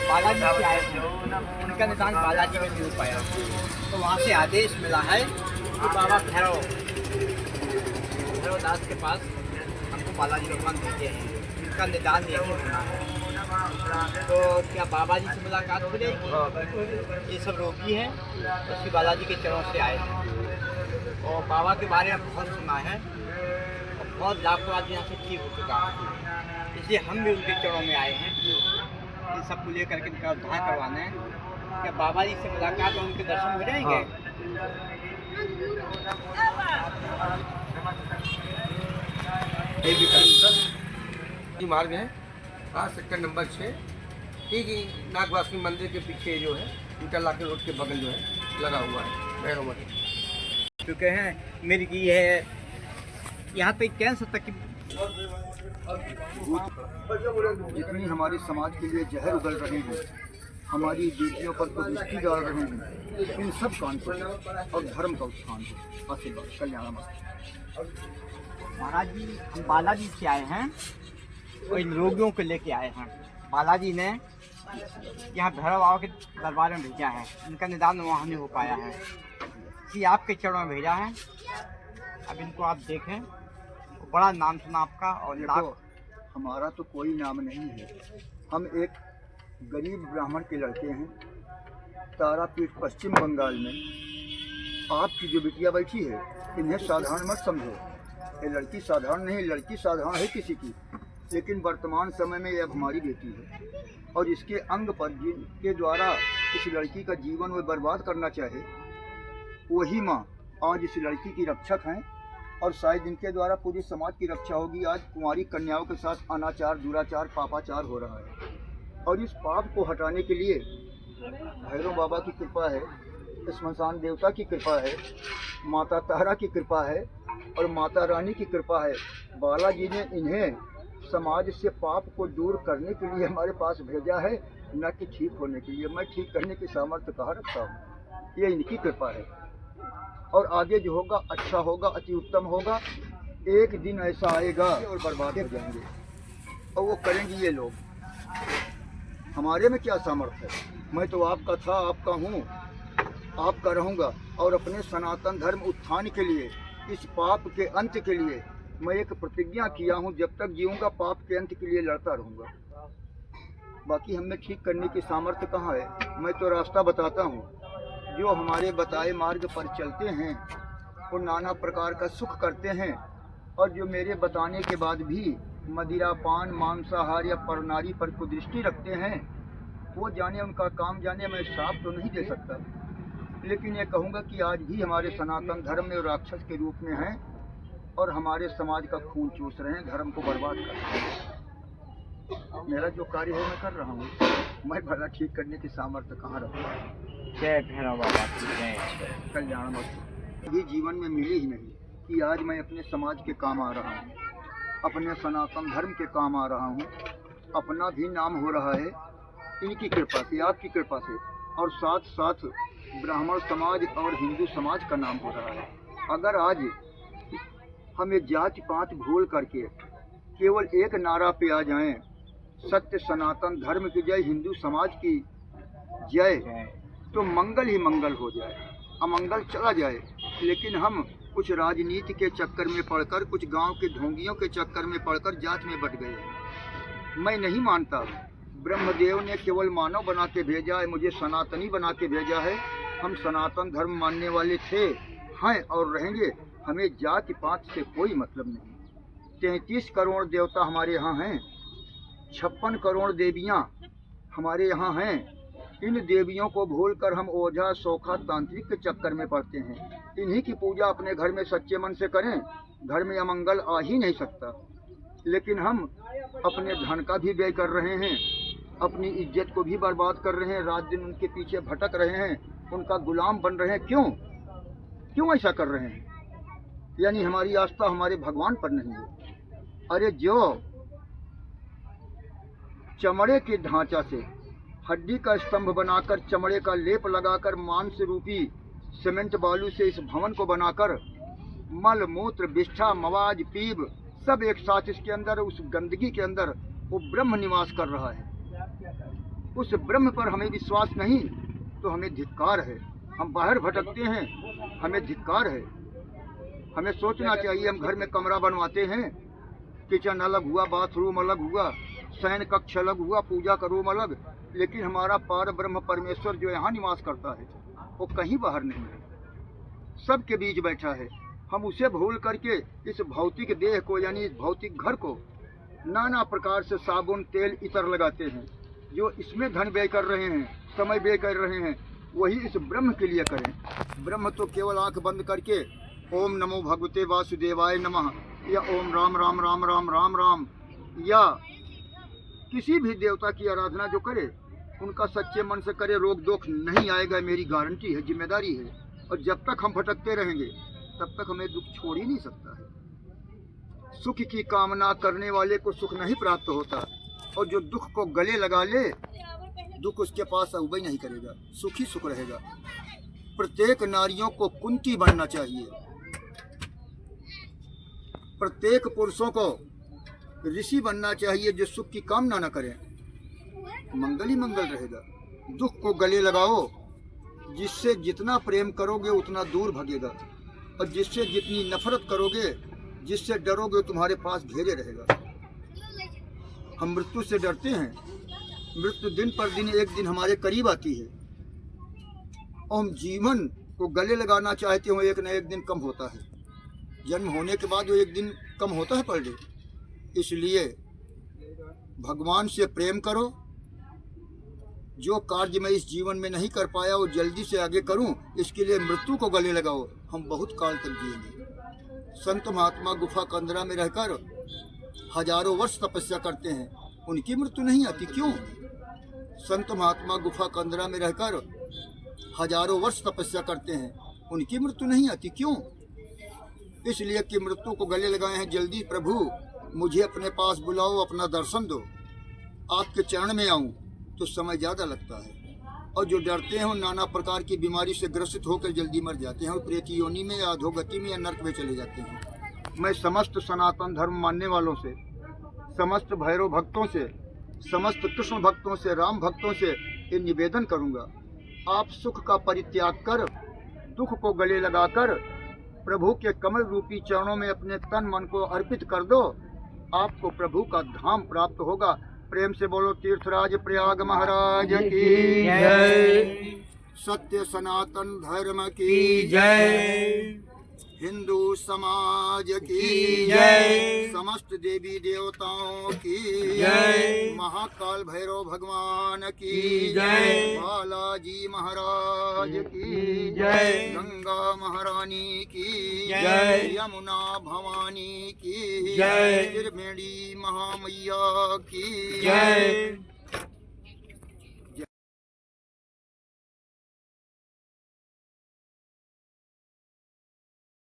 बालाजी से आए थे, उनका निदान बालाजी में नहीं हो पाया, तो वहाँ से आदेश मिला है कि बाबा भैरवदास के पास हमको बालाजी भगवान भेजे हैं, इनका निदान यही होना है। तो क्या बाबा जी से मुलाकात मिलेगी? ये सब रोगी हैं, इसलिए बालाजी के चरणों से आए हैं और बाबा के बारे में बहुत सुना है और बहुत लाखों आदमी यहाँ से ठीक हो चुका है, इसलिए हम भी उनके चरणों में आए हैं इन सबको लेकर के इनका उद्धार करवाना है। क्या बाबा जी से मुलाकात और उनके दर्शन हो जाएंगे? ये मार्ग है, हाँ, सेक्टर नंबर 6, ठीक ही नागवासुकी मंदिर के पीछे जो है इंटरलॉक रोड के बगल जो है लगा हुआ है भैरव मंदिर। चुके हैं, मिर्गी है, यहाँ पे कैंसर तक की जितनी हमारे समाज के लिए जहर उगल रहे हैं, हमारी बेटियों पर कुदृष्टि डाल रहे हैं, इन सब कांटों और धर्म का उत्थान हो। आशीर्वाद कल्याण महाराज जी, हम बालाजी से आए हैं और इन रोगियों को लेके आए हैं। बालाजी ने यहाँ भैरव बाबा के दरबार में भेजा है, इनका निदान वहाँ नहीं हो पाया है, कि आपके चरणों में भेजा है। अब इनको आप देखें, बड़ा नाम सुना आपका और हमारा तो कोई नाम नहीं है। हम एक गरीब ब्राह्मण के लड़के हैं, तारापीठ पश्चिम बंगाल में। आपकी जो बिटिया बैठी है, इन्हें साधारण मत समझो। ये लड़की साधारण नहीं, लड़की साधारण है किसी की, लेकिन वर्तमान समय में यह हमारी बेटी है और इसके अंग पर जिनके द्वारा इस लड़की का जीवन वो बर्बाद करना चाहे, वही माँ आज इस लड़की की रक्षक हैं और शायद इनके द्वारा पूरी समाज की रक्षा होगी। आज कुंवारी कन्याओं के साथ अनाचार, दुराचार, पापाचार हो रहा है और इस पाप को हटाने के लिए भैरव बाबा की कृपा है, स्मशान देवता की कृपा है, माता तारा की कृपा है और माता रानी की कृपा है। बालाजी ने इन्हें समाज से पाप को दूर करने के लिए हमारे पास भेजा है, न कि ठीक होने के लिए। मैं ठीक करने की सामर्थ्य कहाँ रखता हूँ, ये इनकी कृपा है और आगे जो होगा अच्छा होगा, अति उत्तम होगा। एक दिन ऐसा आएगा और बर्बाद हो जाएंगे और वो करेंगे ये लोग। हमारे में क्या सामर्थ्य है? मैं तो आपका था, आपका हूँ, आपका रहूँगा और अपने सनातन धर्म उत्थान के लिए, इस पाप के अंत के लिए मैं एक प्रतिज्ञा किया हूँ, जब तक जीऊँगा पाप के अंत के लिए लड़ता रहूँगा। बाकी हमें ठीक करने की सामर्थ्य कहाँ है? मैं तो रास्ता बताता हूँ। जो हमारे बताए मार्ग पर चलते हैं वो नाना प्रकार का सुख करते हैं और जो मेरे बताने के बाद भी मदिरा पान मांसाहार या परनारी पर कुदृष्टि रखते हैं, वो जाने, उनका काम जाने। मैं श्राप तो नहीं दे सकता, लेकिन ये कहूँगा कि आज भी हमारे सनातन धर्म में राक्षस के रूप में हैं और हमारे समाज का खून चूस रहे हैं, धर्म को बर्बाद कर रहे हैं। मेरा जो कार्य है मैं कर रहा हूँ, मैं भला ठीक करने की सामर्थ्य कहाँ रखता हूँ। जय भैरव बाबा की जय। कल्याण ये जीवन में मिली ही नहीं कि आज मैं अपने समाज के काम आ रहा हूँ, अपने सनातन धर्म के काम आ रहा हूँ। अपना भी नाम हो रहा है इनकी कृपा से, आपकी कृपा से, और साथ साथ ब्राह्मण समाज और हिंदू समाज का नाम हो रहा है। अगर आज हम एक जाति पात भूल करके केवल एक नारा पे आ जाएं, सत्य सनातन धर्म की जय, हिंदू समाज की जय, तो मंगल ही मंगल हो जाए, अमंगल चला जाए। लेकिन हम कुछ राजनीति के चक्कर में पड़कर, कुछ गांव के ढोंगियों के चक्कर में पड़कर जात में बट गए। मैं नहीं मानता, ब्रह्मदेव ने केवल मानव बना के भेजा है, मुझे सनातनी बना के भेजा है। हम सनातन धर्म मानने वाले थे, हैं और रहेंगे। हमें जाति पात से कोई मतलब नहीं। 33 करोड़ देवता हमारे यहाँ हैं, 56 करोड़ देवियाँ हमारे यहाँ हैं। इन देवियों को भूलकर हम ओझा सोखा तांत्रिक के चक्कर में पड़ते हैं। इन्हीं की पूजा अपने घर में सच्चे मन से करें, घर में अमंगल आ ही नहीं सकता। लेकिन हम अपने धन का भी व्यय कर रहे हैं, अपनी इज्जत को भी बर्बाद कर रहे हैं, रात दिन उनके पीछे भटक रहे हैं, उनका गुलाम बन रहे हैं। क्यों ऐसा कर रहे हैं? यानी हमारी आस्था हमारे भगवान पर नहीं है। अरे जो चमड़े के ढांचा से हड्डी का स्तंभ बनाकर, चमड़े का लेप लगाकर, मांस रूपी सीमेंट बालू से इस भवन को बनाकर मल मूत्र विष्ठा मवाज पीब सब एक साथ इसके अंदर, उस गंदगी के अंदर वो ब्रह्म निवास कर रहा है। उस ब्रह्म पर हमें विश्वास नहीं तो हमें धिक्कार है। हम बाहर भटकते हैं, हमें धिक्कार है। हमें सोचना चाहिए, हम घर में कमरा बनवाते हैं, किचन अलग हुआ, बाथरूम अलग हुआ, शयन कक्ष अलग हुआ, पूजा का रूम अलग, लेकिन हमारा पार ब्रह्म परमेश्वर जो यहाँ निवास करता है वो कहीं बाहर नहीं है, सबके बीच बैठा है। हम उसे भूल करके इस भौतिक देह को यानी इस भौतिक घर को नाना प्रकार से साबुन तेल इतर लगाते हैं। जो इसमें धन व्यय कर रहे हैं, समय व्यय कर रहे हैं, वही इस ब्रह्म के लिए करें। ब्रह्म तो केवल आंख बंद करके ओम नमो भगवते वासुदेवाय नमः या ओम राम राम राम राम राम राम या किसी भी देवता की आराधना जो करे उनका सच्चे मन से करे, रोग दोष नहीं आएगा, मेरी गारंटी है, जिम्मेदारी है। और जब तक हम भटकते रहेंगे तब तक हमें दुख छोड़ ही नहीं सकता है। सुख की कामना करने वाले को सुख नहीं प्राप्त होता, और जो दुख को गले लगा ले दुख उसके पास उबई नहीं करेगा, सुख ही सुख रहेगा। प्रत्येक नारियों को कुंती बनना चाहिए, प्रत्येक पुरुषों को ऋषि बनना चाहिए जो सुख की कामना न करें, मंगल ही मंगल रहेगा। दुख को गले लगाओ, जिससे जितना प्रेम करोगे उतना दूर भगेगा, और जिससे जितनी नफरत करोगे, जिससे डरोगे तुम्हारे पास घेरे रहेगा। हम मृत्यु से डरते हैं, मृत्यु दिन पर दिन एक दिन हमारे करीब आती है, और हम जीवन को गले लगाना चाहते हो, एक न एक दिन कम होता है। जन्म होने के बाद वो एक दिन कम होता है पर डे। इसलिए भगवान से प्रेम करो, जो कार्य मैं इस जीवन में नहीं कर पाया वो जल्दी से आगे करूं, इसके लिए मृत्यु को गले लगाओ, हम बहुत काल तक जिएंगे। संत महात्मा गुफा कंदरा में रहकर हजारों वर्ष तपस्या करते हैं, उनकी मृत्यु नहीं आती, क्यों? संत महात्मा गुफा कंदरा में रहकर हजारों वर्ष तपस्या करते हैं, उनकी मृत्यु नहीं आती, क्यों? इसलिए कि मृत्यु को गले लगाए हैं। जल्दी प्रभु मुझे अपने पास बुलाओ, अपना दर्शन दो, आपके चरण में आऊं तो समय ज़्यादा लगता है। और जो डरते हैं वो नाना प्रकार की बीमारी से ग्रसित होकर जल्दी मर जाते हैं, और प्रेत योनि में या अधोगति में या नर्क में चले जाते हैं। मैं समस्त सनातन धर्म मानने वालों से, समस्त भैरव भक्तों से, समस्त कृष्ण भक्तों से, राम भक्तों से ये निवेदन करूंगा, आप सुख का परित्याग कर दुख को गले लगाकर प्रभु के कमल रूपी चरणों में अपने तन मन को अर्पित कर दो, आपको प्रभु का धाम प्राप्त होगा। प्रेम से बोलो तीर्थराज प्रयाग महाराज की जय, सत्य सनातन धर्म की जय, हिंदू समाज की जय, समस्त देवी देवताओं की जय, महाकाल भैरव भगवान की जय, बालाजी महाराज की जय, गंगा महारानी की जय, यमुना भवानी की जय, त्रिवेणी महामैया की जय।